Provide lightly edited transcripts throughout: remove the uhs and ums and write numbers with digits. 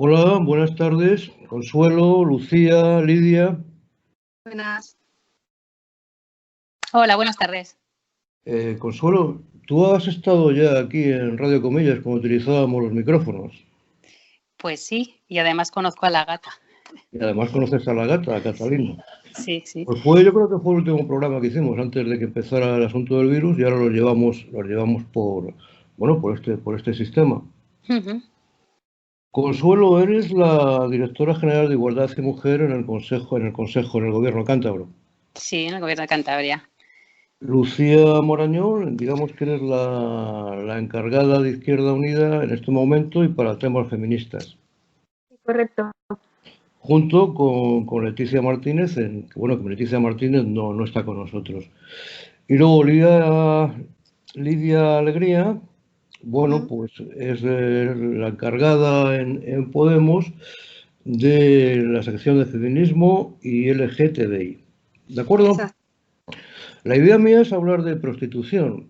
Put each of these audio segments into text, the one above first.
Hola, buenas tardes. Consuelo, Lucía, Lidia. Buenas. Hola, buenas tardes. Consuelo, tú has estado ya aquí en Radio Comillas cuando utilizábamos los micrófonos. Pues sí, y además conozco a la gata. Y además conoces a la gata, a Catalina. Sí, sí. Pues yo creo que fue el último programa que hicimos antes de que empezara el asunto del virus y ahora los llevamos por este sistema. Consuelo, eres la directora general de Igualdad y Mujer en el Gobierno cántabro. Sí, en el Gobierno de Cantabria. Lucía Morañol, digamos que eres la encargada de Izquierda Unida en este momento y para temas feministas. Correcto. Junto con Leticia Martínez, que Leticia Martínez no está con nosotros. Y luego Lidia Alegría, pues es la encargada en Podemos de la sección de feminismo y LGTBI. ¿De acuerdo? Exacto. La idea mía es hablar de prostitución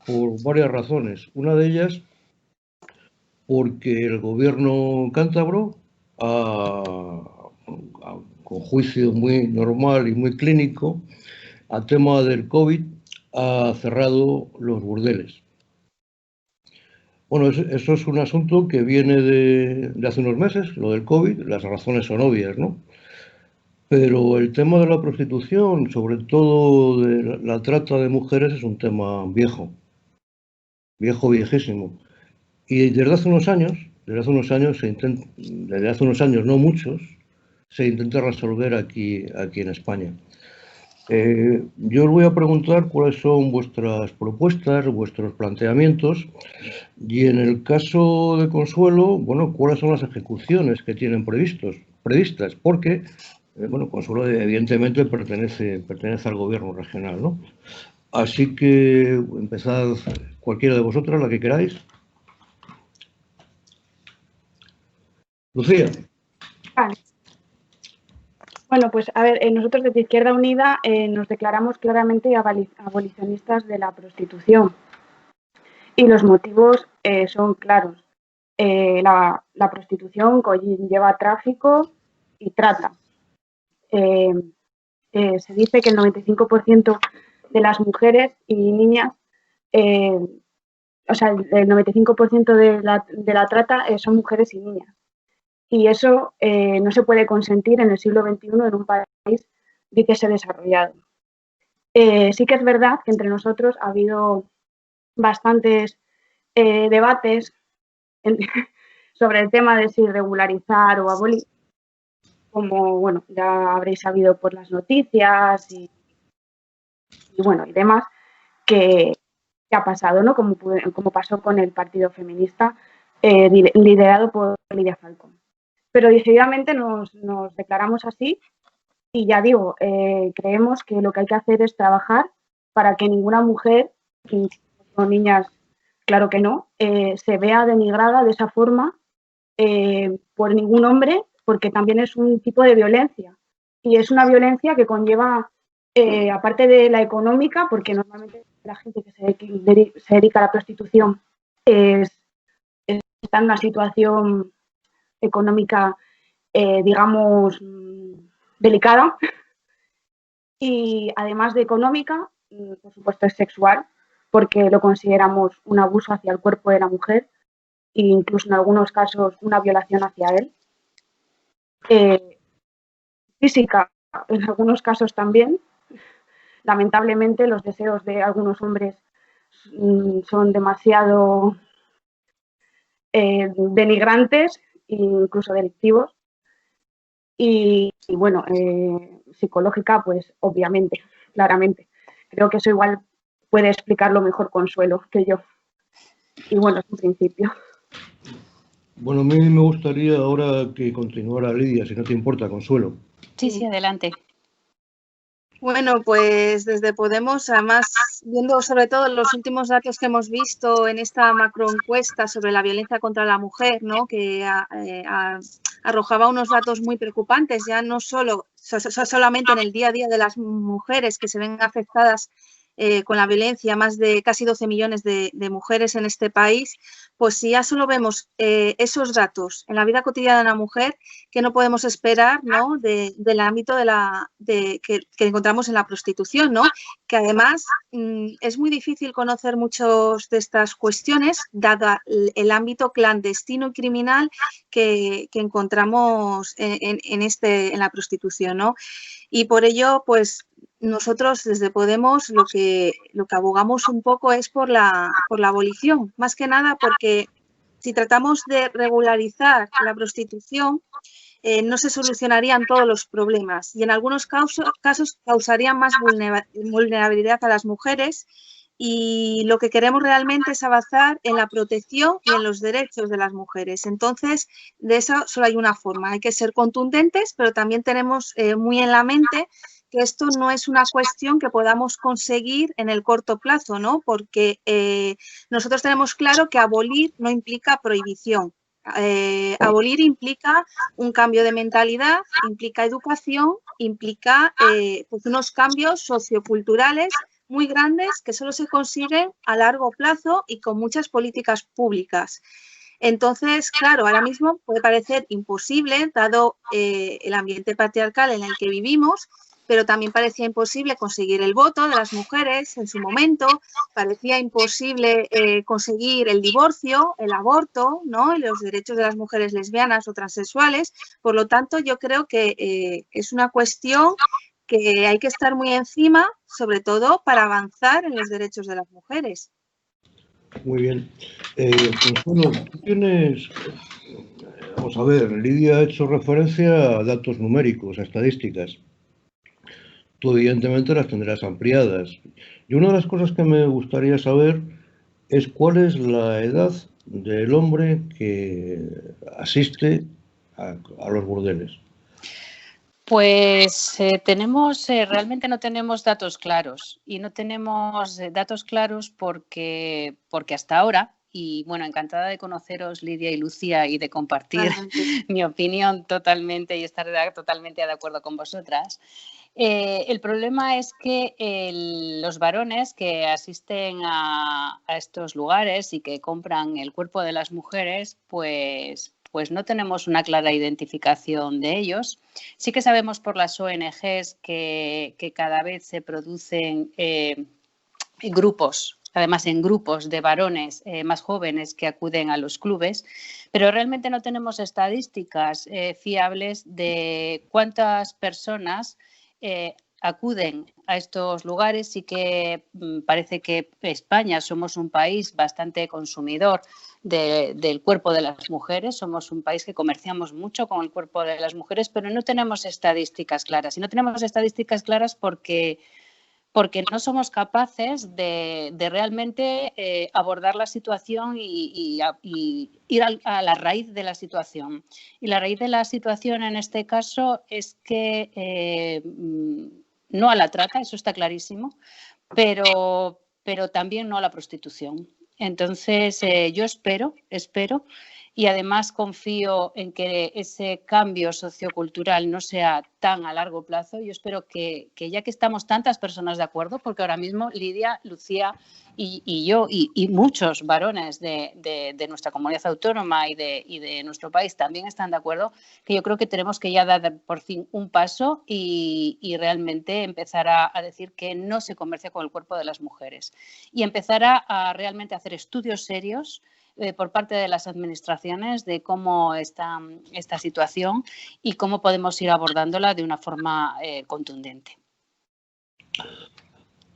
por varias razones. Una de ellas porque el gobierno cántabro, con juicio muy normal y muy clínico, al tema del COVID, ha cerrado los burdeles. Bueno, eso es un asunto que viene de hace unos meses, lo del COVID, las razones son obvias, ¿no? Pero el tema de la prostitución, sobre todo de la trata de mujeres, es un tema viejísimo. Y desde hace unos años, no muchos, se intenta resolver aquí en España. Yo os voy a preguntar cuáles son vuestras propuestas, vuestros planteamientos, y en el caso de Consuelo, cuáles son las ejecuciones que tienen previstas, porque Consuelo evidentemente pertenece al gobierno regional, ¿no? Así que empezad cualquiera de vosotras, la que queráis. Lucía. Vale. Bueno, pues a ver, nosotros desde Izquierda Unida nos declaramos claramente abolicionistas de la prostitución. Y los motivos son claros. La prostitución conlleva tráfico y trata. Se dice que el 95% de las mujeres y niñas, el 95% de la trata son mujeres y niñas. Y eso no se puede consentir en el siglo XXI en un país, dícese desarrollado. Sí que es verdad que entre nosotros ha habido bastantes debates sobre el tema de si regularizar o abolir, como ya habréis sabido por las noticias y demás, que ha pasado, ¿no? Como pasó con el Partido Feminista liderado por Lidia Falcón. Pero decididamente nos declaramos así y ya digo, creemos que lo que hay que hacer es trabajar para que ninguna mujer, incluso niñas, claro que no, se vea denigrada de esa forma por ningún hombre, porque también es un tipo de violencia. Y es una violencia que conlleva, aparte de la económica, porque normalmente la gente que se dedica a la prostitución está en una situación económica, digamos, delicada. Y además de económica, por supuesto es sexual, porque lo consideramos un abuso hacia el cuerpo de la mujer e incluso en algunos casos una violación hacia él. Física, en algunos casos también. Lamentablemente los deseos de algunos hombres son demasiado denigrantes e incluso delictivos. Y psicológica, pues obviamente, claramente. Creo que eso igual puede explicarlo mejor Consuelo que yo. Y bueno, es un principio. Bueno, a mí me gustaría ahora que continuara Lidia, si no te importa, Consuelo. Sí, adelante. Bueno, pues desde Podemos, además, viendo sobre todo los últimos datos que hemos visto en esta macroencuesta sobre la violencia contra la mujer, ¿no? Que arrojaba unos datos muy preocupantes, ya no solamente en el día a día de las mujeres que se ven afectadas con la violencia, más de casi 12 millones de mujeres en este país, pues si ya solo vemos esos datos en la vida cotidiana de una mujer, que no podemos esperar, ¿no?, del ámbito que encontramos en la prostitución, ¿no?, que además es muy difícil conocer muchas de estas cuestiones, dado el ámbito clandestino y criminal que encontramos en la prostitución, ¿no? Y por ello, pues nosotros desde Podemos lo que abogamos un poco es por la abolición, más que nada porque si tratamos de regularizar la prostitución, no se solucionarían todos los problemas y en algunos casos causarían más vulnerabilidad a las mujeres, y lo que queremos realmente es avanzar en la protección y en los derechos de las mujeres. Entonces, de eso solo hay una forma, hay que ser contundentes, pero también tenemos muy en la mente que esto no es una cuestión que podamos conseguir en el corto plazo, ¿no? Porque nosotros tenemos claro que abolir no implica prohibición. Abolir implica un cambio de mentalidad, implica educación, implica pues unos cambios socioculturales muy grandes que solo se consiguen a largo plazo y con muchas políticas públicas. Entonces, claro, ahora mismo puede parecer imposible, dado el ambiente patriarcal en el que vivimos, pero también parecía imposible conseguir el voto de las mujeres en su momento, parecía imposible conseguir el divorcio, el aborto, ¿no?, y los derechos de las mujeres lesbianas o transexuales. Por lo tanto, yo creo que es una cuestión que hay que estar muy encima, sobre todo para avanzar en los derechos de las mujeres. Muy bien. Consuelo, tú tienes... Vamos a ver, Lidia ha hecho referencia a datos numéricos, a estadísticas. Tú evidentemente las tendrás ampliadas. Y una de las cosas que me gustaría saber es cuál es la edad del hombre que asiste a los burdeles. Pues realmente no tenemos datos claros, y no tenemos datos claros porque hasta ahora, y bueno, encantada de conoceros, Lidia y Lucía, y de compartir mi opinión totalmente y estar totalmente de acuerdo con vosotras. El problema es que los varones que asisten a estos lugares y que compran el cuerpo de las mujeres, pues no tenemos una clara identificación de ellos. Sí que sabemos por las ONGs que cada vez se producen grupos, además en grupos de varones más jóvenes que acuden a los clubes, pero realmente no tenemos estadísticas fiables de cuántas personas acuden a estos lugares. Sí que parece que España somos un país bastante consumidor del cuerpo de las mujeres, somos un país que comerciamos mucho con el cuerpo de las mujeres, pero no tenemos estadísticas claras. Y no tenemos estadísticas claras porque no somos capaces de realmente abordar la situación y ir a la raíz de la situación. Y la raíz de la situación en este caso es que no a la trata, eso está clarísimo, pero también no a la prostitución. Entonces, yo espero y además confío en que ese cambio sociocultural no sea tan a largo plazo. Yo espero que ya que estamos tantas personas de acuerdo, porque ahora mismo Lidia, Lucía y yo y muchos varones de nuestra comunidad autónoma y de nuestro país también están de acuerdo, que yo creo que tenemos que ya dar por fin un paso y realmente empezar a decir que no se comercia con el cuerpo de las mujeres y empezar a realmente hacer estudios serios por parte de las administraciones de cómo está esta situación y cómo podemos ir abordándola de una forma contundente.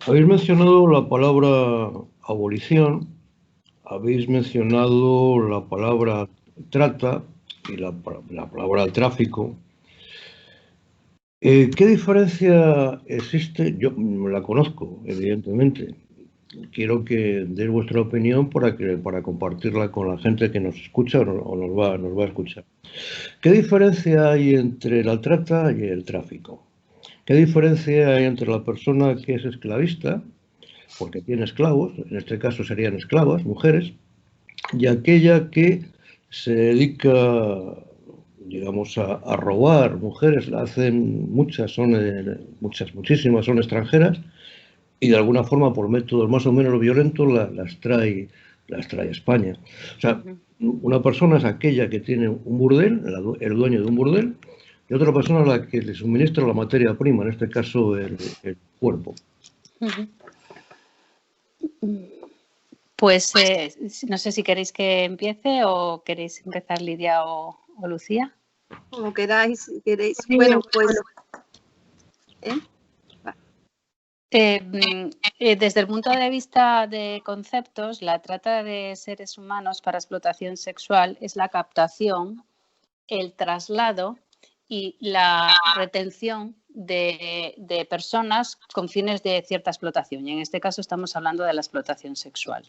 Habéis mencionado la palabra abolición, habéis mencionado la palabra trata y la palabra tráfico. ¿Qué diferencia existe? Yo la conozco, evidentemente. Quiero que deis vuestra opinión para compartirla con la gente que nos escucha o nos va a escuchar. ¿Qué diferencia hay entre la trata y el tráfico? ¿Qué diferencia hay entre la persona que es esclavista, porque tiene esclavos, en este caso serían esclavas, mujeres, y aquella que se dedica, digamos, a robar mujeres? La hacen muchísimas son extranjeras, y de alguna forma por métodos más o menos violentos las trae a España. O sea, una persona es aquella que tiene un burdel, el dueño de un burdel, y otra persona es la que le suministra la materia prima, en este caso el cuerpo. Pues no sé si queréis que empiece o queréis empezar Lidia o Lucía. Como queráis, si queréis. Bueno, pues... Desde el punto de vista de conceptos, la trata de seres humanos para explotación sexual es la captación, el traslado y la retención de personas con fines de cierta explotación. Y en este caso estamos hablando de la explotación sexual.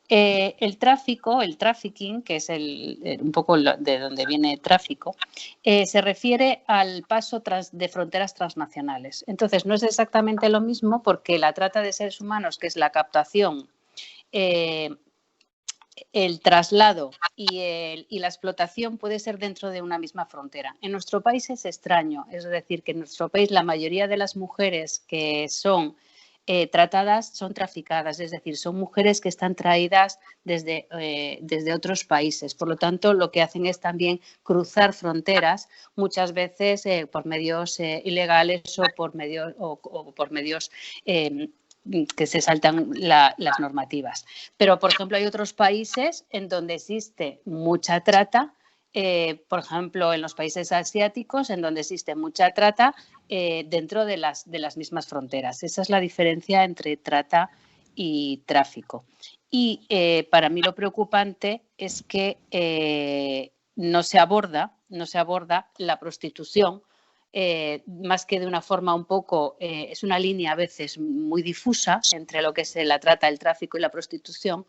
El tráfico, el trafficking, que es un poco de donde viene tráfico, se refiere al paso de fronteras transnacionales. Entonces, no es exactamente lo mismo porque la trata de seres humanos, que es la captación, el traslado y la explotación puede ser dentro de una misma frontera. En nuestro país es extraño, es decir, que en nuestro país la mayoría de las mujeres que son tratadas son traficadas, es decir, son mujeres que están traídas desde otros países. Por lo tanto, lo que hacen es también cruzar fronteras, muchas veces por medios ilegales o por medios que se saltan las normativas. Pero, por ejemplo, hay otros países en donde existe mucha trata, por ejemplo, en los países asiáticos, en donde existe mucha trata dentro de las mismas fronteras. Esa es la diferencia entre trata y tráfico. Y para mí lo preocupante es que no se aborda la prostitución, más que de una forma un poco, es una línea a veces muy difusa entre lo que es la trata, el tráfico y la prostitución.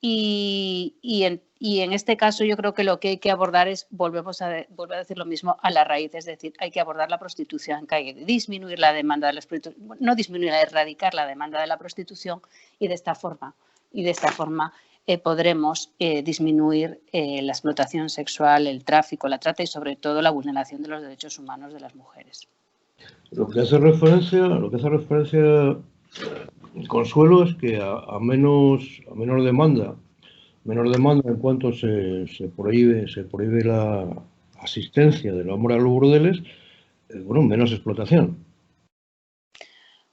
Y en este caso yo creo que lo que hay que abordar es, vuelvo a decir lo mismo, a la raíz, es decir, hay que abordar la prostitución, que hay que disminuir la demanda de la prostitución, no disminuir, erradicar la demanda de la prostitución y de esta forma podremos disminuir la explotación sexual, el tráfico, la trata y sobre todo la vulneración de los derechos humanos de las mujeres. Lo que hace referencia Consuelo, es que a menor demanda en cuanto se prohíbe la asistencia del hombre a los burdeles, menos explotación.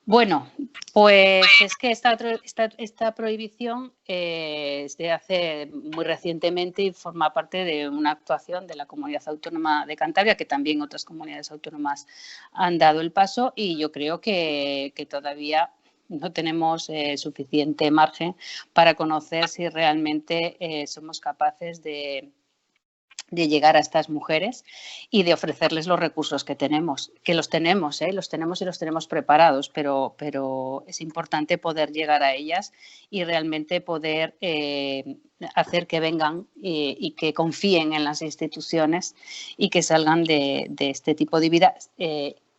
Bueno, pues es que esta prohibición se hace muy recientemente y forma parte de una actuación de la Comunidad Autónoma de Cantabria, que también otras comunidades autónomas han dado el paso, y yo creo que todavía no tenemos suficiente margen para conocer si realmente somos capaces de llegar a estas mujeres y de ofrecerles los recursos que tenemos, los tenemos y los tenemos preparados, pero es importante poder llegar a ellas y realmente poder hacer que vengan y que confíen en las instituciones y que salgan de este tipo de vida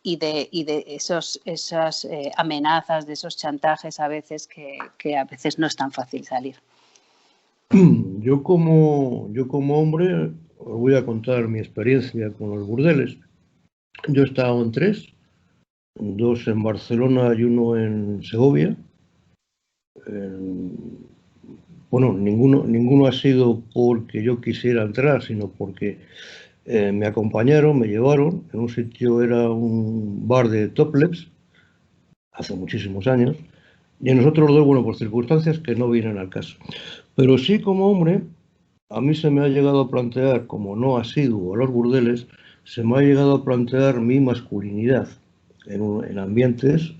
y de esas amenazas, de esos chantajes a veces que a veces no es tan fácil salir. Yo como hombre os voy a contar mi experiencia con los burdeles. Yo he estado en 3, 2 en Barcelona y 1 en Segovia. Ninguno ha sido porque yo quisiera entrar, sino porque me acompañaron, me llevaron. En un sitio era un bar de topless, hace muchísimos años, y en nosotros dos, por circunstancias que no vienen al caso. Pero sí, como hombre, a mí se me ha llegado a plantear, como no asiduo a los burdeles, se me ha llegado a plantear mi masculinidad en ambientes.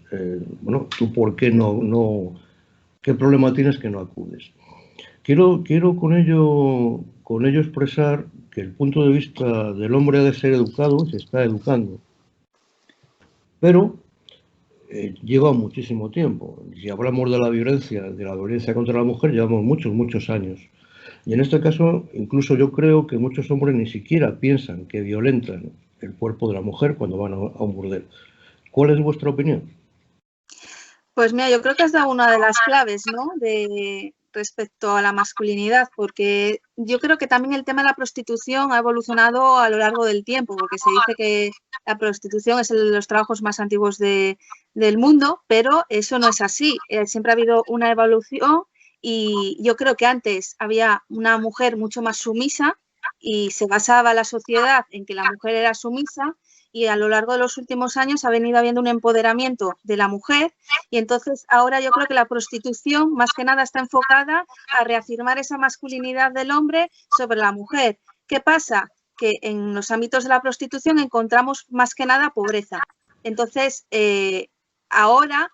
¿Tú por qué no? ¿Qué problema tienes que no acudes? Quiero con ello expresar que el punto de vista del hombre ha de ser educado, se está educando, pero lleva muchísimo tiempo. Si hablamos de la violencia contra la mujer, llevamos muchos años. Y en este caso, incluso yo creo que muchos hombres ni siquiera piensan que violentan el cuerpo de la mujer cuando van a un burdel. ¿Cuál es vuestra opinión? Pues mira, yo creo que has dado una de las claves, ¿no? respecto a la masculinidad, porque yo creo que también el tema de la prostitución ha evolucionado a lo largo del tiempo, porque se dice que la prostitución es uno de los trabajos más antiguos del mundo, pero eso no es así. Siempre ha habido una evolución y yo creo que antes había una mujer mucho más sumisa y se basaba la sociedad en que la mujer era sumisa, y a lo largo de los últimos años ha venido habiendo un empoderamiento de la mujer, y entonces ahora yo creo que la prostitución más que nada está enfocada a reafirmar esa masculinidad del hombre sobre la mujer. ¿Qué pasa? Que en los ámbitos de la prostitución encontramos más que nada pobreza. Entonces, ahora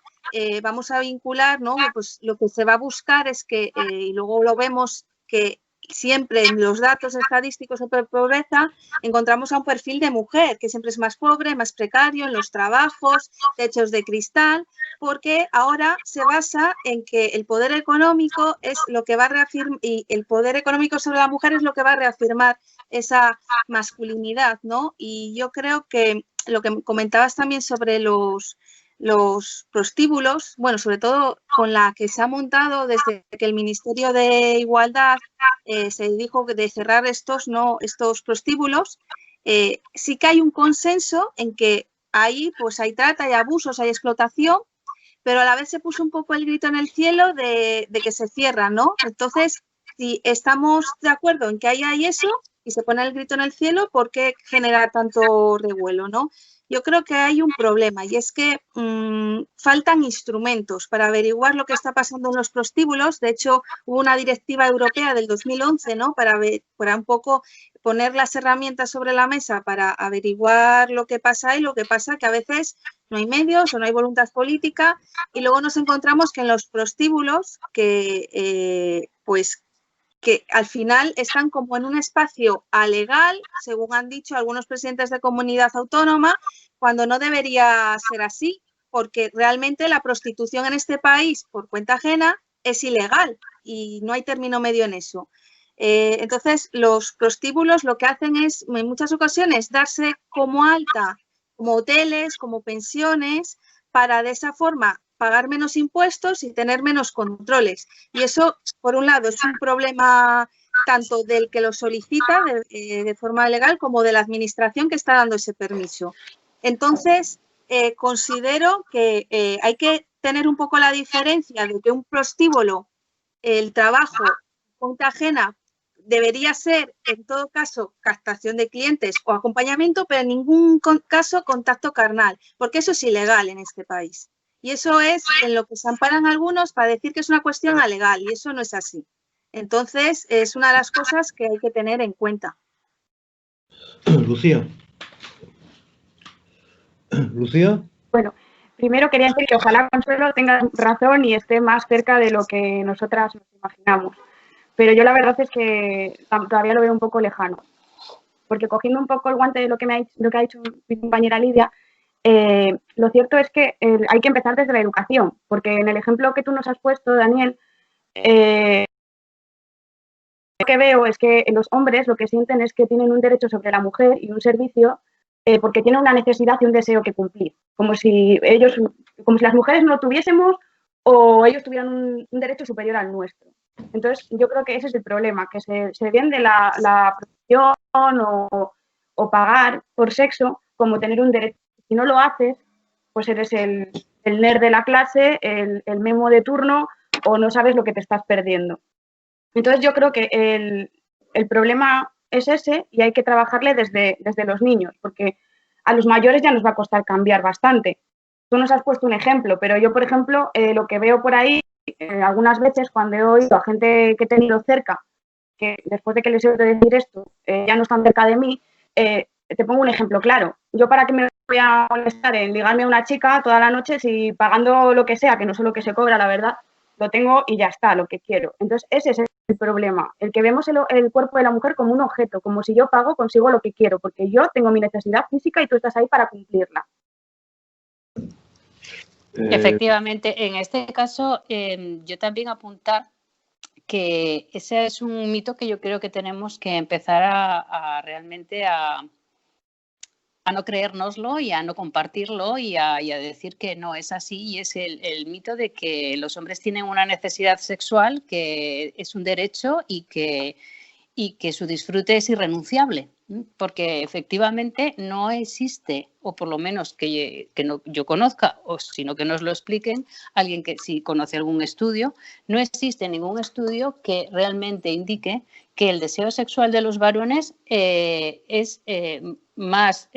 vamos a vincular, ¿no? Pues lo que se va a buscar es que, y luego lo vemos, que siempre en los datos estadísticos sobre pobreza encontramos a un perfil de mujer que siempre es más pobre, más precario en los trabajos, techos de cristal, porque ahora se basa en que el poder económico es lo que va a reafirmar, y el poder económico sobre la mujer es lo que va a reafirmar esa masculinidad, ¿no? Y yo creo que lo que comentabas también sobre los prostíbulos, bueno, sobre todo con la que se ha montado desde que el Ministerio de Igualdad se dijo de cerrar estos prostíbulos, sí que hay un consenso en que ahí pues hay trata, hay abusos, hay explotación, pero a la vez se puso un poco el grito en el cielo de que se cierran, ¿no? Entonces, si estamos de acuerdo en que hay eso y se pone el grito en el cielo, ¿por qué genera tanto revuelo, no? Yo creo que hay un problema, y es que faltan instrumentos para averiguar lo que está pasando en los prostíbulos. De hecho, hubo una directiva europea del 2011, ¿no? Para un poco poner las herramientas sobre la mesa para averiguar lo que pasa, y lo que pasa que a veces no hay medios o no hay voluntad política, y luego nos encontramos que en los prostíbulos que al final están como en un espacio alegal, según han dicho algunos presidentes de comunidad autónoma, cuando no debería ser así, porque realmente la prostitución en este país por cuenta ajena es ilegal y no hay término medio en eso. Entonces, los prostíbulos lo que hacen es, en muchas ocasiones, darse como alta, como hoteles, como pensiones, para de esa forma pagar menos impuestos y tener menos controles. Y eso, por un lado, es un problema tanto del que lo solicita de forma legal como de la administración que está dando ese permiso. Entonces, considero que hay que tener un poco la diferencia de que un prostíbulo, el trabajo por cuenta ajena, debería ser, en todo caso, captación de clientes o acompañamiento, pero en ningún caso contacto carnal, porque eso es ilegal en este país. Y eso es en lo que se amparan algunos para decir que es una cuestión alegal, y eso no es así. Entonces, es una de las cosas que hay que tener en cuenta. Lucía. Lucía. Bueno, primero quería decir que ojalá Consuelo tenga razón y esté más cerca de lo que nosotras nos imaginamos. Pero yo la verdad es que todavía lo veo un poco lejano. Porque cogiendo un poco el guante de lo que ha dicho mi compañera Lidia, lo cierto es que hay que empezar desde la educación, porque en el ejemplo que tú nos has puesto, Daniel, lo que veo es que los hombres lo que sienten es que tienen un derecho sobre la mujer y un servicio porque tienen una necesidad y un deseo que cumplir, como si las mujeres no lo tuviésemos o ellos tuvieran un derecho superior al nuestro. Entonces, yo creo que ese es el problema, que se vende la protección o pagar por sexo como tener un derecho. Si no lo haces, pues eres el nerd de la clase, el memo de turno, o no sabes lo que te estás perdiendo. Entonces, yo creo que el problema es ese, y hay que trabajarle desde los niños, porque a los mayores ya nos va a costar cambiar bastante. Tú nos has puesto un ejemplo, pero yo, por ejemplo, lo que veo por ahí, algunas veces cuando he oído a gente que he tenido cerca, que después de que les he oído decir esto, ya no están cerca de mí, te pongo un ejemplo claro. Yo, ¿para qué me voy a molestar en ligarme a una chica toda la noche si pagando lo que sea, que no sé lo que se cobra, la verdad, lo tengo y ya está, lo que quiero? Entonces, ese es el problema, el que vemos el cuerpo de la mujer como un objeto, como si yo pago, consigo lo que quiero, porque yo tengo mi necesidad física y tú estás ahí para cumplirla. Efectivamente, en este caso, yo también apuntar que ese es un mito que yo creo que tenemos que empezar a realmente a no creérnoslo y a no compartirlo y a decir que no es así, y es el mito de que los hombres tienen una necesidad sexual que es un derecho y que su disfrute es irrenunciable, porque efectivamente no existe, o por lo menos que no, yo conozca, o sino que nos lo expliquen alguien que si conoce algún estudio, no existe ningún estudio que realmente indique que el deseo sexual de los varones es más,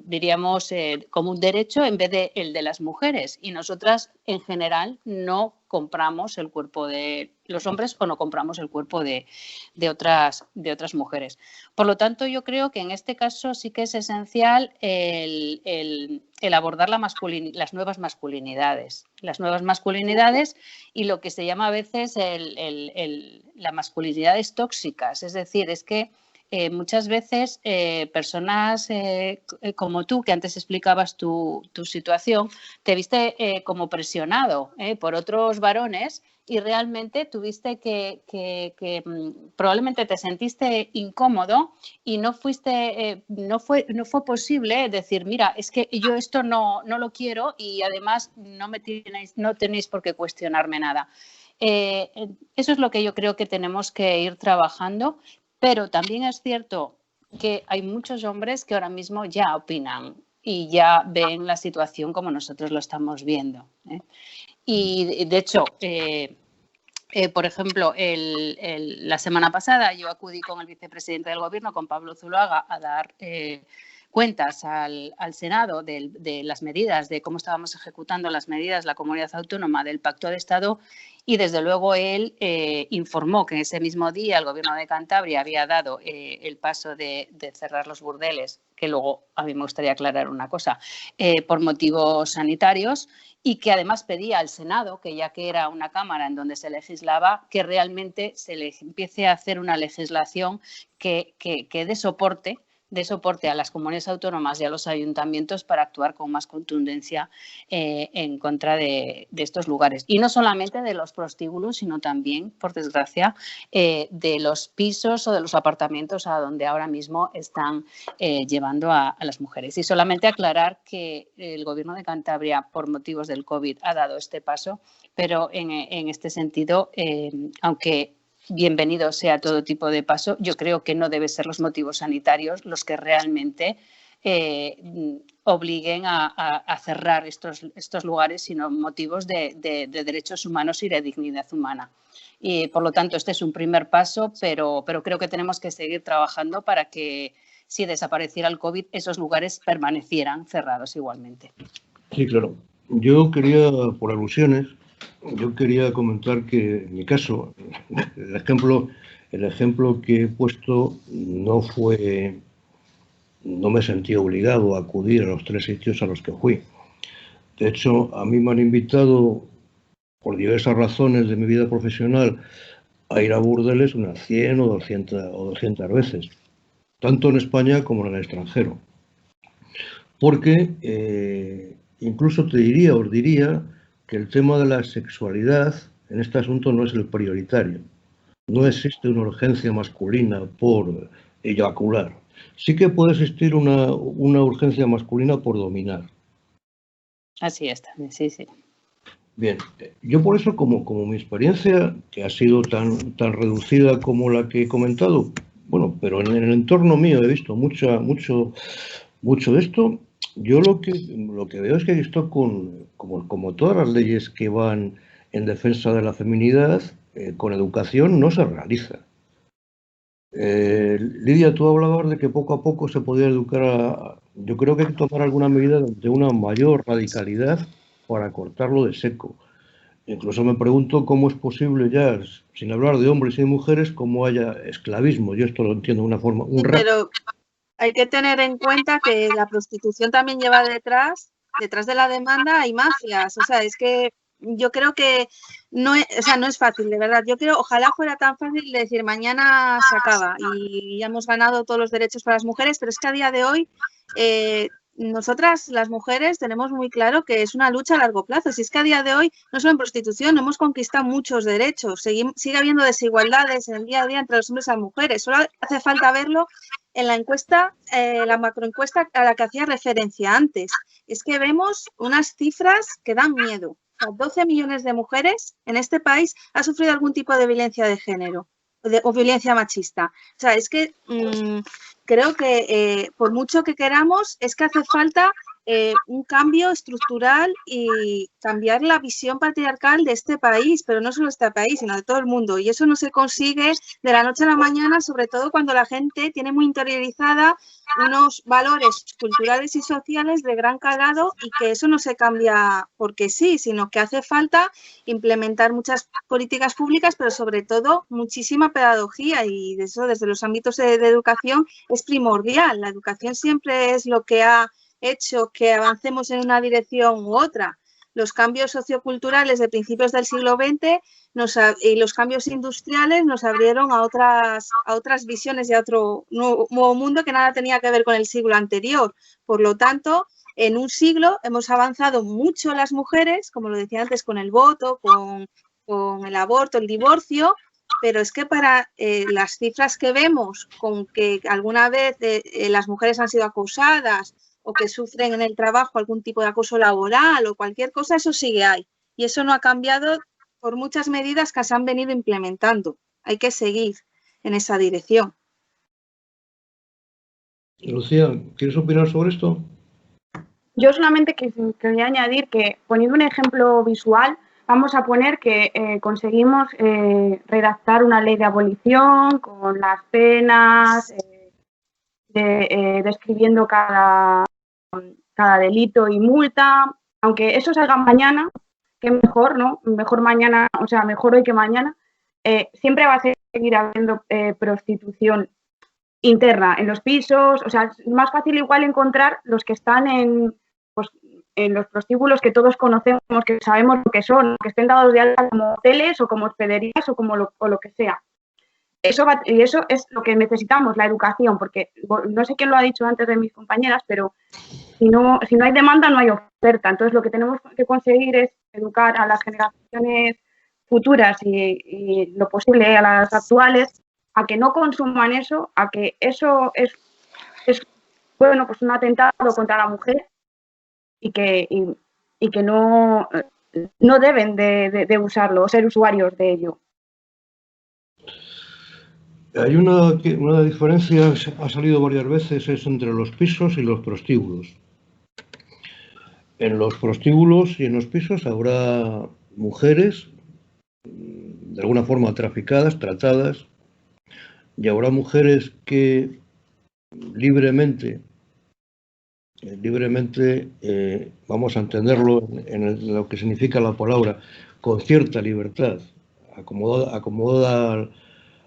diríamos, como un derecho en vez de el de las mujeres. Y nosotras, en general, no compramos el cuerpo de los hombres o no compramos el cuerpo de otras mujeres. Por lo tanto, yo creo que en este caso sí que es esencial el abordar las nuevas masculinidades. Las nuevas masculinidades y lo que se llama a veces las masculinidades tóxicas. Es decir, es que muchas veces personas como tú, que antes explicabas tu situación, te viste como presionado por otros varones y realmente tuviste que probablemente te sentiste incómodo y no fue posible decir, mira, es que yo esto no lo quiero y además no tenéis por qué cuestionarme nada. Eso es lo que yo creo que tenemos que ir trabajando, pero también es cierto que hay muchos hombres que ahora mismo ya opinan y ya ven la situación como nosotros lo estamos viendo, ¿eh? Y de hecho, por ejemplo, la semana pasada yo acudí con el vicepresidente del Gobierno, con Pablo Zuloaga, a dar cuentas al Senado de las medidas, de cómo estábamos ejecutando las medidas, la comunidad autónoma del Pacto de Estado, y desde luego él informó que en ese mismo día el Gobierno de Cantabria había dado el paso de cerrar los burdeles, que luego a mí me gustaría aclarar una cosa, por motivos sanitarios, y que además pedía al Senado, que ya que era una cámara en donde se legislaba, que realmente se le empiece a hacer una legislación que dé soporte a las comunidades autónomas y a los ayuntamientos para actuar con más contundencia en contra de estos lugares. Y no solamente de los prostíbulos, sino también, por desgracia, de los pisos o de los apartamentos a donde ahora mismo están llevando a las mujeres. Y solamente aclarar que el Gobierno de Cantabria, por motivos del COVID, ha dado este paso, pero en este sentido, aunque bienvenido sea todo tipo de paso, yo creo que no deben ser los motivos sanitarios los que realmente obliguen a cerrar estos lugares, sino motivos de derechos humanos y de dignidad humana. Y por lo tanto, este es un primer paso, pero creo que tenemos que seguir trabajando para que, si desapareciera el COVID, esos lugares permanecieran cerrados igualmente. Sí, claro. Yo quería, por alusiones, yo quería comentar que en mi caso, el ejemplo que he puesto no me sentí obligado a acudir a los 3 sitios a los que fui. De hecho, a mí me han invitado, por diversas razones de mi vida profesional, a ir a burdeles unas 100 o 200 veces, tanto en España como en el extranjero. Porque incluso os diría que el tema de la sexualidad en este asunto no es el prioritario. No existe una urgencia masculina por eyacular. Sí que puede existir una urgencia masculina por dominar. Así está, sí, sí. Bien, yo por eso, como mi experiencia, que ha sido tan reducida como la que he comentado, bueno, pero en el entorno mío he visto mucho de esto. Yo lo que veo es que esto, como todas las leyes que van en defensa de la feminidad, con educación no se realiza. Lidia, tú hablabas de que poco a poco se podía educar yo creo que hay que tomar alguna medida de una mayor radicalidad para cortarlo de seco. Incluso me pregunto cómo es posible ya, sin hablar de hombres y de mujeres, cómo haya esclavismo. Yo esto lo entiendo de una forma... Pero hay que tener en cuenta que la prostitución también lleva detrás de la demanda hay mafias. O sea, es que yo creo que no es fácil, de verdad. Yo creo, ojalá fuera tan fácil de decir mañana se acaba y ya hemos ganado todos los derechos para las mujeres, pero es que a día de hoy nosotras, las mujeres, tenemos muy claro que es una lucha a largo plazo. Si es que a día de hoy, no solo en prostitución, hemos conquistado muchos derechos. Sigue habiendo desigualdades en el día a día entre los hombres y las mujeres. Solo hace falta verlo en la encuesta, la macroencuesta a la que hacía referencia antes. Es que vemos unas cifras que dan miedo. 12 millones de mujeres en este país han sufrido algún tipo de violencia de género o violencia machista. O sea, es que creo que por mucho que queramos, es que hace falta un cambio estructural y cambiar la visión patriarcal de este país, pero no solo de este país, sino de todo el mundo. Y eso no se consigue de la noche a la mañana, sobre todo cuando la gente tiene muy interiorizada unos valores culturales y sociales de gran calado, y que eso no se cambia porque sí, sino que hace falta implementar muchas políticas públicas, pero sobre todo muchísima pedagogía, y de eso desde los ámbitos de educación es primordial. La educación siempre es lo que ha hecho que avancemos en una dirección u otra. Los cambios socioculturales de principios del siglo XX y los cambios industriales nos abrieron a otras visiones y a otro nuevo mundo que nada tenía que ver con el siglo anterior. Por lo tanto, en un siglo hemos avanzado mucho las mujeres, como lo decía antes, con el voto, con el aborto, el divorcio, pero es que para las cifras que vemos, con que alguna vez las mujeres han sido acosadas o que sufren en el trabajo algún tipo de acoso laboral o cualquier cosa, eso sigue ahí. Y eso no ha cambiado por muchas medidas que se han venido implementando. Hay que seguir en esa dirección. Lucía, ¿quieres opinar sobre esto? Yo solamente quería añadir que, poniendo un ejemplo visual, vamos a poner que conseguimos redactar una ley de abolición con las penas, describiendo cada delito y multa. Aunque eso salga mañana, que mejor, ¿no? Mejor mañana, o sea, mejor hoy que mañana, siempre va a seguir habiendo prostitución interna en los pisos. O sea, es más fácil igual encontrar los que están en los prostíbulos que todos conocemos, que sabemos lo que son, que estén dados de alta como hoteles o como hospederías o como lo que sea. Eso es lo que necesitamos, la educación, porque no sé quién lo ha dicho antes de mis compañeras, pero si no hay demanda, no hay oferta. Entonces, lo que tenemos que conseguir es educar a las generaciones futuras y lo posible a las actuales a que no consuman eso, a que eso es bueno, pues un atentado contra la mujer y que no deben de usarlo o ser usuarios de ello. Hay una diferencia, ha salido varias veces, es entre los pisos y los prostíbulos. En los prostíbulos y en los pisos habrá mujeres de alguna forma traficadas, tratadas, y habrá mujeres que libremente, vamos a entenderlo en lo que significa la palabra, con cierta libertad, acomodada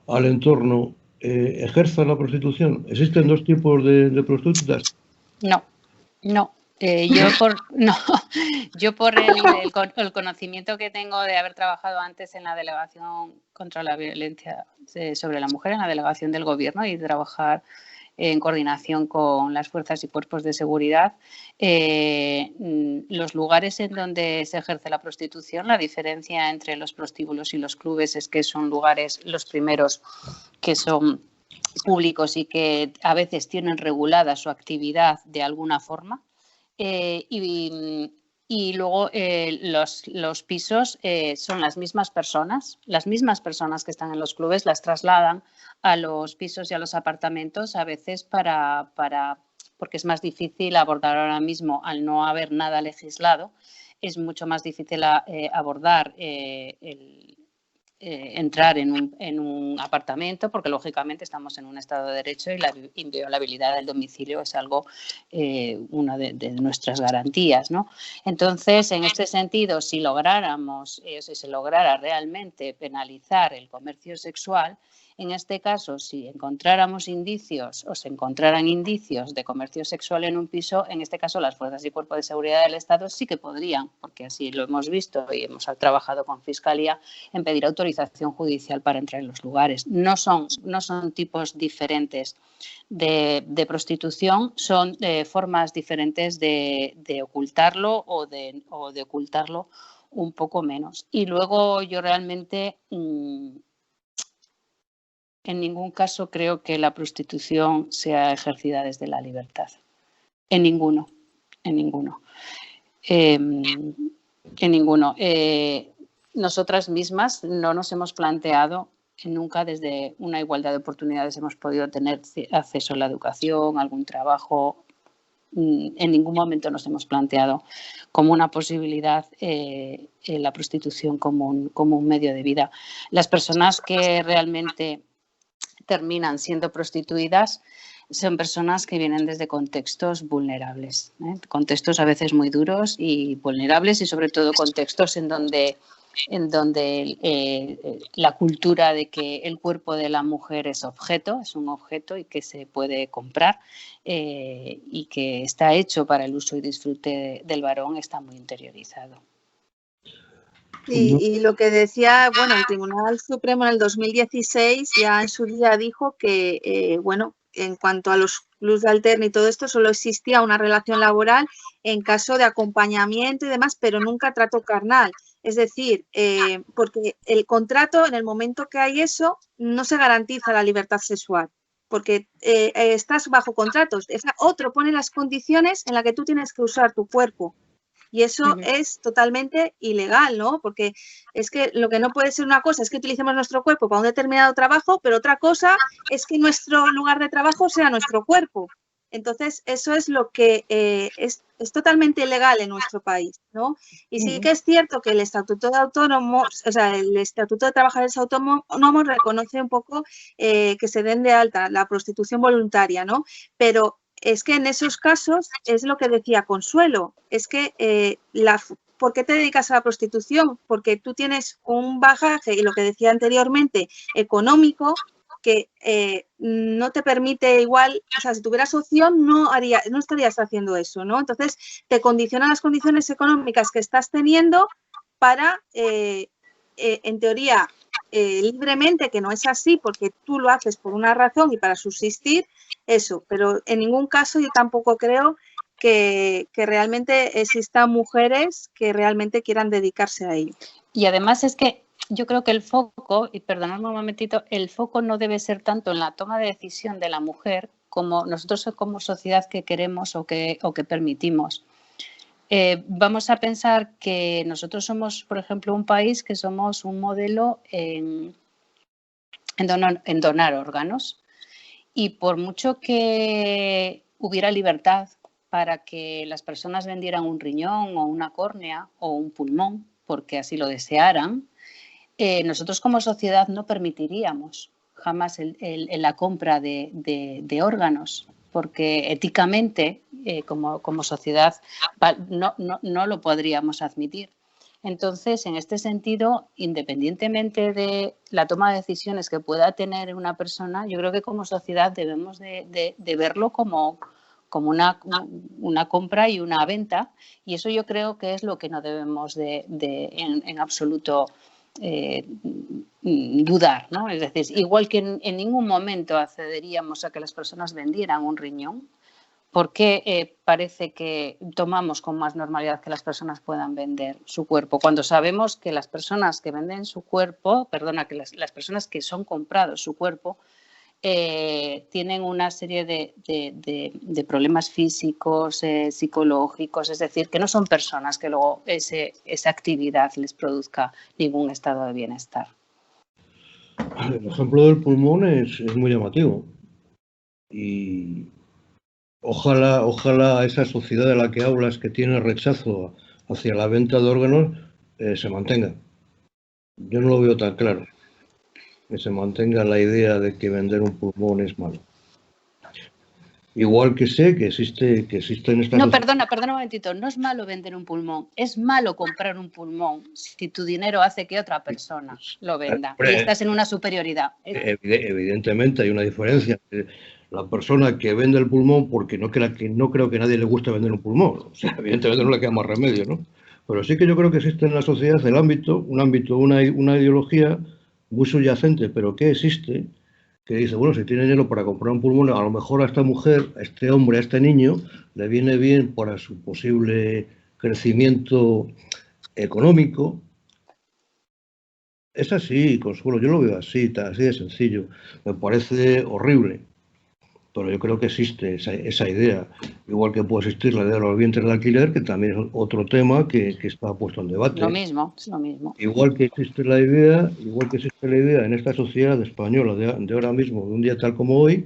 al entorno, ejerzan la prostitución. ¿Existen dos tipos de prostitutas? No. Yo por el conocimiento que tengo de haber trabajado antes en la Delegación contra la Violencia sobre la Mujer, en la delegación del Gobierno, y trabajar en coordinación con las fuerzas y cuerpos de seguridad, los lugares en donde se ejerce la prostitución, la diferencia entre los prostíbulos y los clubes es que son lugares, los primeros, que son públicos y que a veces tienen regulada su actividad de alguna forma, y luego los pisos son las mismas personas que están en los clubes las trasladan a los pisos y a los apartamentos, a veces porque es más difícil abordar ahora mismo, al no haber nada legislado, es mucho más difícil abordar entrar en un apartamento, porque lógicamente estamos en un Estado de Derecho y la inviolabilidad del domicilio es algo, una de nuestras garantías, ¿no? Entonces, en este sentido, si se lograra realmente penalizar el comercio sexual, En este caso, si encontráramos indicios o se encontraran indicios de comercio sexual en un piso, en este caso las fuerzas y cuerpos de seguridad del Estado sí que podrían, porque así lo hemos visto y hemos trabajado con Fiscalía, en pedir autorización judicial para entrar en los lugares. No son tipos diferentes de prostitución, son formas diferentes de ocultarlo o de ocultarlo un poco menos. Y luego yo realmente en ningún caso creo que la prostitución sea ejercida desde la libertad. En ninguno. Nosotras mismas no nos hemos planteado nunca desde una igualdad de oportunidades hemos podido tener acceso a la educación, algún trabajo. En ningún momento nos hemos planteado como una posibilidad la prostitución como un medio de vida. Las personas que realmente terminan siendo prostituidas son personas que vienen desde contextos vulnerables, contextos a veces muy duros y vulnerables y sobre todo contextos en donde la cultura de que el cuerpo de la mujer es un objeto y que se puede comprar y que está hecho para el uso y disfrute del varón está muy interiorizado. Y lo que decía, bueno, el Tribunal Supremo en el 2016 ya en su día dijo que, bueno, en cuanto a los clubs de alterno y todo esto, solo existía una relación laboral en caso de acompañamiento y demás, pero nunca trato carnal. Es decir, porque el contrato, en el momento que hay eso, no se garantiza la libertad sexual, porque estás bajo contratos. Otro pone las condiciones en las que tú tienes que usar tu cuerpo. Y eso es totalmente ilegal, ¿no? Porque es que lo que no puede ser una cosa es que utilicemos nuestro cuerpo para un determinado trabajo, pero otra cosa es que nuestro lugar de trabajo sea nuestro cuerpo. Entonces, eso es lo que es totalmente ilegal en nuestro país, ¿no? Y sí que es cierto que el Estatuto de Autónomos, o sea, el Estatuto de Trabajadores Autónomos reconoce un poco que se den de alta la prostitución voluntaria, ¿no? Pero es que en esos casos es lo que decía Consuelo, es que ¿por qué te dedicas a la prostitución? Porque tú tienes un bagaje, y lo que decía anteriormente, económico, que no te permite igual, o sea, si tuvieras opción no estarías haciendo eso, ¿no? Entonces te condicionan las condiciones económicas que estás teniendo para, en teoría, libremente, que no es así porque tú lo haces por una razón y para subsistir, eso, pero en ningún caso yo tampoco creo que realmente existan mujeres que realmente quieran dedicarse a ello. Y además es que yo creo que el foco, y perdonadme un momentito, el foco no debe ser tanto en la toma de decisión de la mujer como nosotros como sociedad que queremos o que permitimos. Vamos a pensar que nosotros somos, por ejemplo, un país que somos un modelo en donar órganos. Y por mucho que hubiera libertad para que las personas vendieran un riñón o una córnea o un pulmón, porque así lo desearan, nosotros como sociedad no permitiríamos jamás la compra de órganos, porque éticamente como sociedad no lo podríamos admitir. Entonces, en este sentido, independientemente de la toma de decisiones que pueda tener una persona, yo creo que como sociedad debemos de verlo como una compra y una venta, y eso yo creo que es lo que no debemos en absoluto dudar, ¿no? Es decir, igual que en ningún momento accederíamos a que las personas vendieran un riñón, ¿por qué parece que tomamos con más normalidad que las personas puedan vender su cuerpo? Cuando sabemos que las personas que venden su cuerpo, que las personas que son comprados su cuerpo, tienen una serie de problemas físicos, psicológicos, es decir, que no son personas que luego esa actividad les produzca ningún estado de bienestar. El ejemplo del pulmón es muy llamativo y ojalá esa sociedad de la que hablas que tiene rechazo hacia la venta de órganos se mantenga. Yo no lo veo tan claro, que se mantenga la idea de que vender un pulmón es malo. Igual que sé que existen estas... No, perdona un momentito. No es malo vender un pulmón. Es malo comprar un pulmón si tu dinero hace que otra persona lo venda y estás en una superioridad. Evidentemente hay una diferencia. La persona que vende el pulmón, porque no creo que a nadie le guste vender un pulmón. O sea, evidentemente no le queda más remedio, ¿no? Pero sí que yo creo que existe en la sociedad una ideología muy subyacente, pero que existe, que dice, bueno, si tiene dinero para comprar un pulmón, a lo mejor a esta mujer, a este hombre, a este niño, le viene bien para su posible crecimiento económico. Es así, Consuelo, yo lo veo así de sencillo. Me parece horrible, pero yo creo que existe esa idea. Igual que puede existir la idea de los vientres de alquiler, que también es otro tema que está puesto en debate. Es lo mismo. Igual que existe la idea en esta sociedad española de ahora mismo, de un día tal como hoy,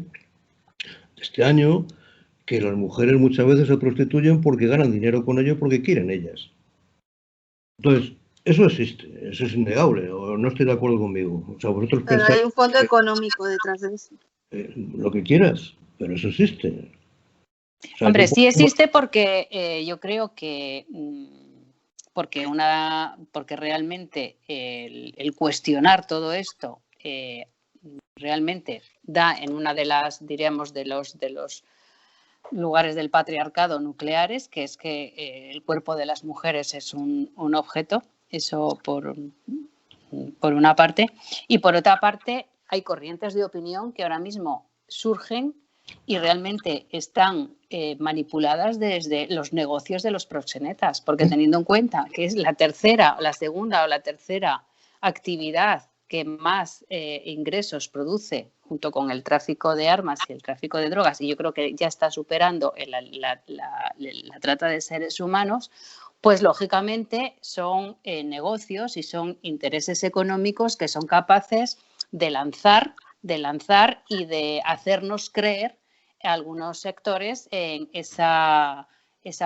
este año, que las mujeres muchas veces se prostituyen porque ganan dinero con ello porque quieren ellas. Entonces, eso existe, eso es innegable, o no estoy de acuerdo conmigo. O sea, vosotros pero pensáis hay un fondo económico detrás de eso. Lo que quieras, pero eso existe. O sea, hombre, sí existe porque yo creo que porque realmente el cuestionar todo esto realmente da en una de las, diríamos, de los lugares del patriarcado nucleares, que es que el cuerpo de las mujeres es un objeto, eso por una parte, y por otra parte hay corrientes de opinión que ahora mismo surgen y realmente están manipuladas desde los negocios de los proxenetas, porque teniendo en cuenta que es la segunda o la tercera actividad que más ingresos produce junto con el tráfico de armas y el tráfico de drogas, y yo creo que ya está superando la trata de seres humanos, pues lógicamente son negocios y son intereses económicos que son capaces de lanzar y de hacernos creer a algunos sectores en esa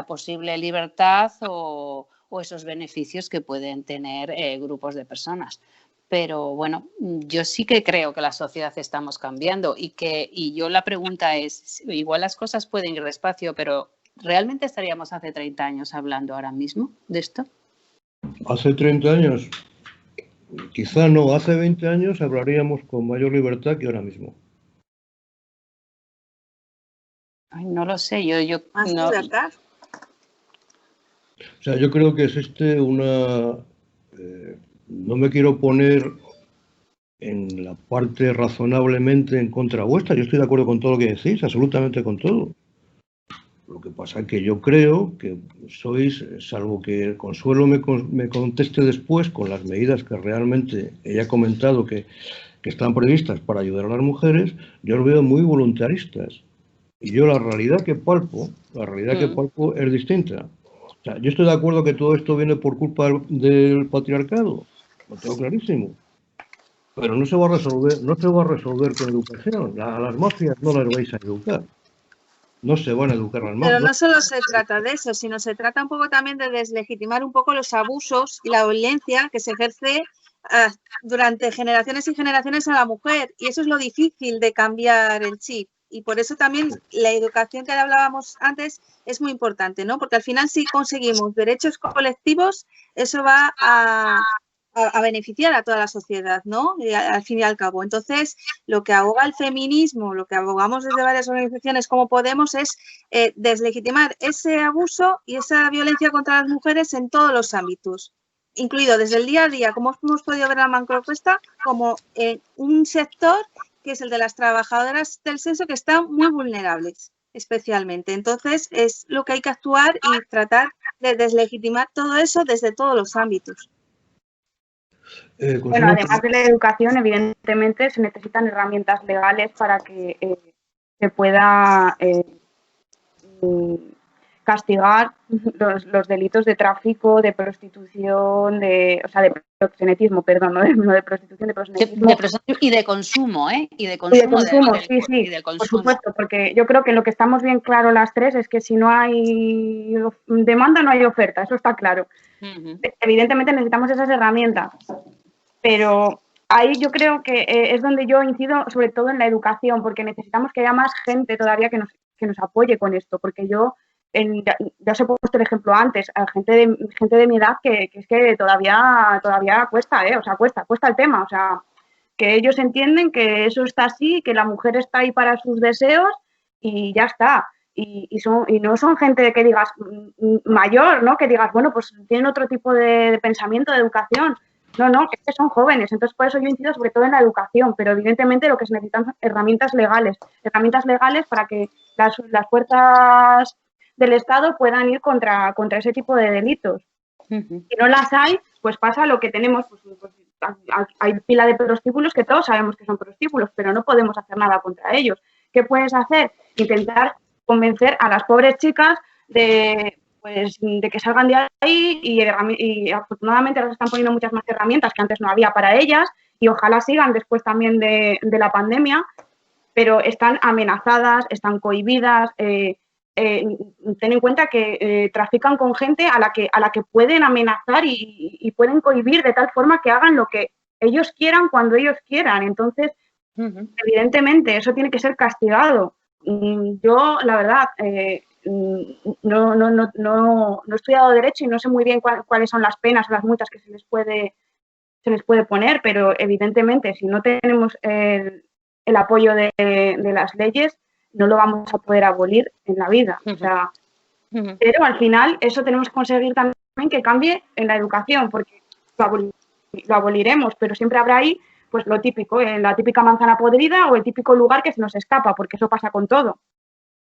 posible libertad o esos beneficios que pueden tener grupos de personas. Pero bueno, yo sí que creo que la sociedad estamos cambiando y yo la pregunta es, igual las cosas pueden ir despacio, pero ¿realmente estaríamos hace 30 años hablando ahora mismo de esto? Hace 30 años, quizá no, hace 20 años hablaríamos con mayor libertad que ahora mismo. Ay, no lo sé, yo no. O sea, yo creo que existe no me quiero poner en la parte razonablemente en contra vuestra. Yo estoy de acuerdo con todo lo que decís, absolutamente con todo. Lo que pasa es que yo creo que sois, salvo que Consuelo me conteste después con las medidas que realmente ella ha comentado que están previstas para ayudar a las mujeres, yo los veo muy voluntaristas. Y yo la realidad que palpo es distinta. O sea, yo estoy de acuerdo que todo esto viene por culpa del patriarcado, lo tengo clarísimo. Pero no se va a resolver con educación. A las mafias no las vais a educar. No se van a educar las mafias. Pero no solo se trata de eso, sino se trata un poco también de deslegitimar un poco los abusos y la violencia que se ejerce durante generaciones y generaciones a la mujer. Y eso es lo difícil de cambiar el chip. Y por eso también la educación que hablábamos antes es muy importante, ¿no? Porque al final si conseguimos derechos colectivos, eso va a beneficiar a toda la sociedad, ¿no? Al fin y al cabo. Entonces, lo que aboga el feminismo, lo que abogamos desde varias organizaciones como Podemos es deslegitimar ese abuso y esa violencia contra las mujeres en todos los ámbitos, incluido desde el día a día, como hemos podido ver en la macroencuesta, como en un sector que es el de las trabajadoras del sexo que están muy vulnerables, especialmente. Entonces, es lo que hay que actuar y tratar de deslegitimar todo eso desde todos los ámbitos. Bueno, además de la educación, evidentemente se necesitan herramientas legales para que se pueda castigar los delitos de tráfico, de prostitución, de proxenetismo, perdón, no de prostitución, de proxenetismo. Y de consumo, ¿eh? Y de consumo, sí, por supuesto, porque yo creo que lo que estamos bien claro las tres es que si no hay demanda, no hay oferta, eso está claro. Evidentemente necesitamos esas herramientas, pero ahí yo creo que es donde yo incido sobre todo en la educación, porque necesitamos que haya más gente todavía que nos apoye con esto, porque yo ya os he puesto el ejemplo antes, a gente de mi edad que es que todavía cuesta, o sea, cuesta el tema, o sea, que ellos entienden que eso está así, que la mujer está ahí para sus deseos y ya está. Y no son gente que digas mayor, ¿no? Que digas, bueno, pues tienen otro tipo de pensamiento, de educación. No, es que son jóvenes. Entonces, por eso yo incido sobre todo en la educación, pero evidentemente lo que se necesitan son herramientas legales para que las fuerzas del Estado puedan ir contra ese tipo de delitos. Si no las hay, pues pasa lo que tenemos, pues hay pila de prostíbulos que todos sabemos que son prostíbulos, pero no podemos hacer nada contra ellos. ¿Qué puedes hacer? Intentar convencer a las pobres chicas de que salgan de ahí y afortunadamente ahora se están poniendo muchas más herramientas que antes no había para ellas y ojalá sigan después también de la pandemia, pero están amenazadas, están cohibidas. Ten en cuenta que trafican con gente a la que pueden amenazar y pueden cohibir de tal forma que hagan lo que ellos quieran cuando ellos quieran. Entonces, evidentemente, eso tiene que ser castigado. Yo, la verdad, no he estudiado Derecho y no sé muy bien cuáles son las penas o las multas que se les puede poner, pero evidentemente, si no tenemos el apoyo de las leyes, no lo vamos a poder abolir en la vida. O sea, pero al final eso tenemos que conseguir también que cambie en la educación, porque lo aboliremos, pero siempre habrá ahí pues lo típico, la típica manzana podrida o el típico lugar que se nos escapa, porque eso pasa con todo.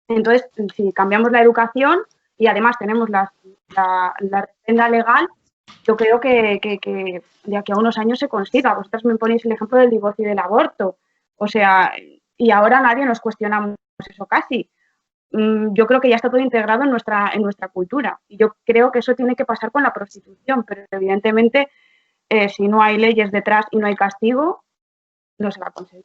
Entonces, si cambiamos la educación y además tenemos la refrenda legal, yo creo que de aquí a unos años se consiga. Vosotras me ponéis el ejemplo del divorcio y del aborto. O sea, y ahora nadie nos cuestiona eso casi. Yo creo que ya está todo integrado en nuestra cultura. Y yo creo que eso tiene que pasar con la prostitución, pero evidentemente si no hay leyes detrás y no hay castigo, no se va a conseguir.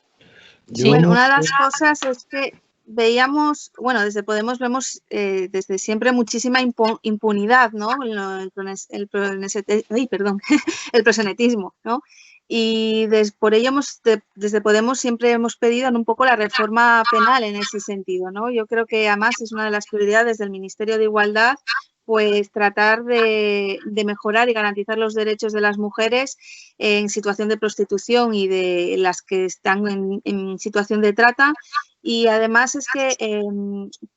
Sí. Bueno, una de las cosas es que veíamos, bueno, desde Podemos vemos desde siempre muchísima impunidad, ¿no? El proxenetismo, ¿no? Y por ello desde Podemos siempre hemos pedido un poco la reforma penal en ese sentido, ¿no? Yo creo que además es una de las prioridades del Ministerio de Igualdad, pues tratar de mejorar y garantizar los derechos de las mujeres en situación de prostitución y de las que están en situación de trata. Y además es que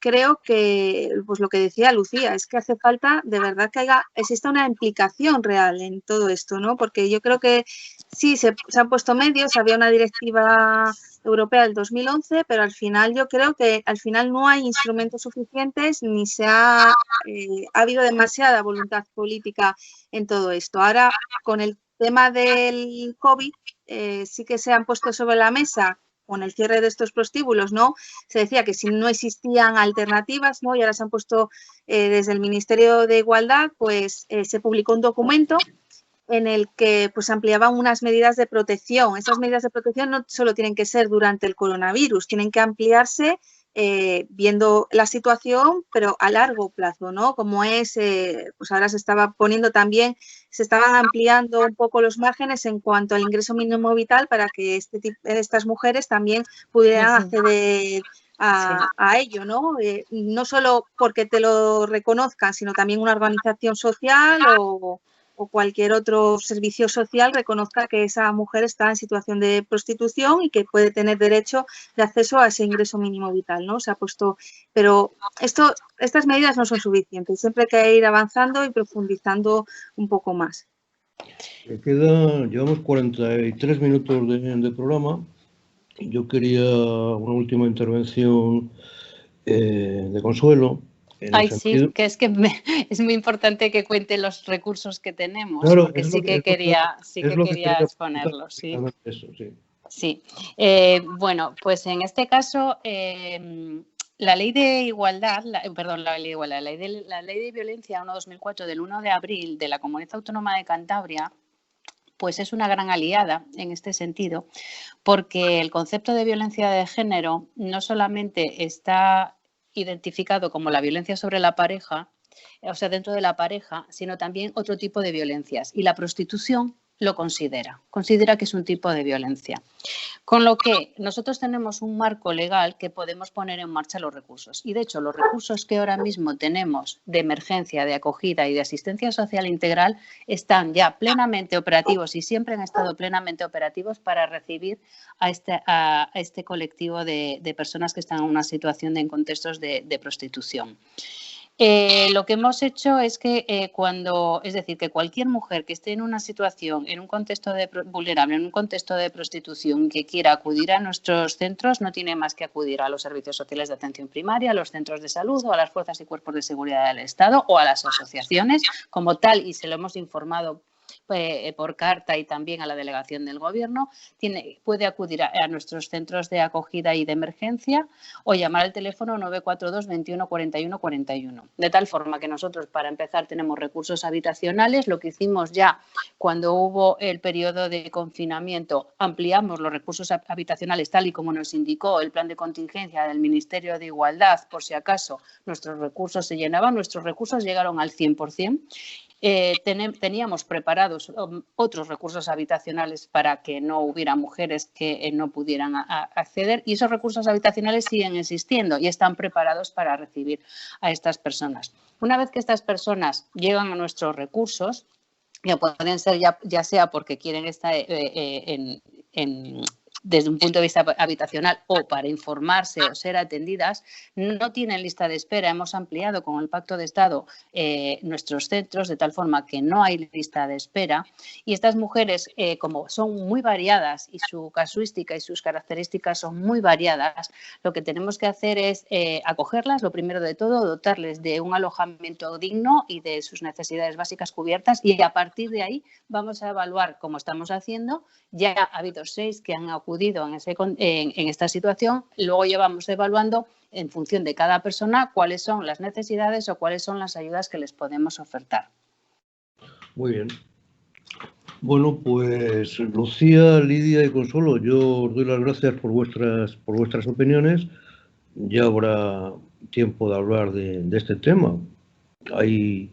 creo que, pues lo que decía Lucía, es que hace falta de verdad que exista una implicación real en todo esto, ¿no? Porque yo creo que sí, se han puesto medios, había una directiva europea del 2011, pero al final yo creo que al final no hay instrumentos suficientes ni ha habido demasiada voluntad política en todo esto. Ahora, con el tema del COVID, sí que se han puesto sobre la mesa con el cierre de estos prostíbulos, ¿no? Se decía que si no existían alternativas, ¿no? Y ahora se han puesto desde el Ministerio de Igualdad, pues se publicó un documento en el que pues ampliaban unas medidas de protección. Esas medidas de protección no solo tienen que ser durante el coronavirus, tienen que ampliarse viendo la situación, pero a largo plazo, ¿no? Como es, pues ahora se estaban ampliando un poco los márgenes en cuanto al ingreso mínimo vital para que estas mujeres también pudieran acceder a ello, ¿no? No solo porque te lo reconozcan, sino también una organización social o cualquier otro servicio social reconozca que esa mujer está en situación de prostitución y que puede tener derecho de acceso a ese ingreso mínimo vital, ¿no? Se ha puesto, pero estas medidas no son suficientes, siempre hay que ir avanzando y profundizando un poco más. Llevamos 43 minutos de programa. Yo quería una última intervención de Consuelo. Ay, sí, que es muy importante que cuente los recursos que tenemos, claro, porque sí que quería exponerlos. Sí. Eso, sí. Sí. Bueno, pues en este caso, la ley de igualdad, la ley de violencia 1/2004 del 1 de abril de la Comunidad Autónoma de Cantabria, pues es una gran aliada en este sentido, porque el concepto de violencia de género no solamente está identificado como la violencia sobre la pareja, o sea, dentro de la pareja, sino también otro tipo de violencias. Y la prostitución lo considera que es un tipo de violencia. Con lo que nosotros tenemos un marco legal que podemos poner en marcha los recursos. Y de hecho, los recursos que ahora mismo tenemos de emergencia, de acogida y de asistencia social integral están ya plenamente operativos y siempre han estado plenamente operativos para recibir a este colectivo de personas que están en una situación en contextos de prostitución. Lo que hemos hecho es que que cualquier mujer que esté en una situación, en un contexto vulnerable, en un contexto de prostitución, que quiera acudir a nuestros centros, no tiene más que acudir a los servicios sociales de atención primaria, a los centros de salud o a las fuerzas y cuerpos de seguridad del Estado o a las asociaciones como tal, y se lo hemos informado por carta y también a la delegación del Gobierno, puede acudir a nuestros centros de acogida y de emergencia o llamar al teléfono 942 21 41 41. De tal forma que nosotros, para empezar, tenemos recursos habitacionales. Lo que hicimos ya cuando hubo el periodo de confinamiento, ampliamos los recursos habitacionales tal y como nos indicó el plan de contingencia del Ministerio de Igualdad, por si acaso nuestros recursos se llenaban. Nuestros recursos llegaron al 100%. Teníamos preparados otros recursos habitacionales para que no hubiera mujeres que no pudieran acceder, y esos recursos habitacionales siguen existiendo y están preparados para recibir a estas personas. Una vez que estas personas llegan a nuestros recursos, que pueden ser ya sea porque quieren estar desde un punto de vista habitacional o para informarse o ser atendidas, no tienen lista de espera. Hemos ampliado con el Pacto de Estado nuestros centros de tal forma que no hay lista de espera, y estas mujeres, como son muy variadas y su casuística y sus características son muy variadas, lo que tenemos que hacer es acogerlas, lo primero de todo, dotarles de un alojamiento digno y de sus necesidades básicas cubiertas, y a partir de ahí vamos a evaluar, como estamos haciendo. Ya ha habido 6 que han acudido en esta situación. Luego llevamos evaluando en función de cada persona cuáles son las necesidades o cuáles son las ayudas que les podemos ofertar. Muy bien. Bueno, pues Lucía, Lidia y Consuelo, yo os doy las gracias por vuestras opiniones. Ya habrá tiempo de hablar de este tema. A mí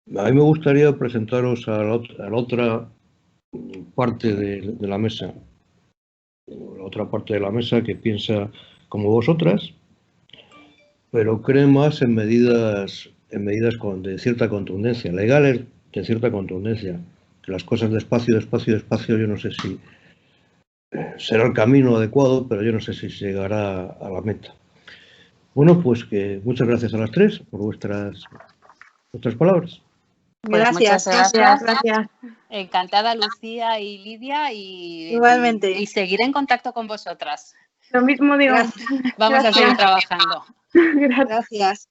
me gustaría presentaros a la otra parte de la mesa. La otra parte de la mesa que piensa como vosotras, pero cree más en medidas de cierta contundencia, legales de cierta contundencia. Que las cosas despacio, yo no sé si será el camino adecuado, pero yo no sé si se llegará a la meta. Bueno, pues que muchas gracias a las 3 por vuestras palabras. Pues Gracias. Muchas gracias. Encantada, Lucía y Lidia, Igualmente. Y seguiré en contacto con vosotras. Lo mismo digo. Gracias. Vamos a seguir trabajando. Gracias. Gracias.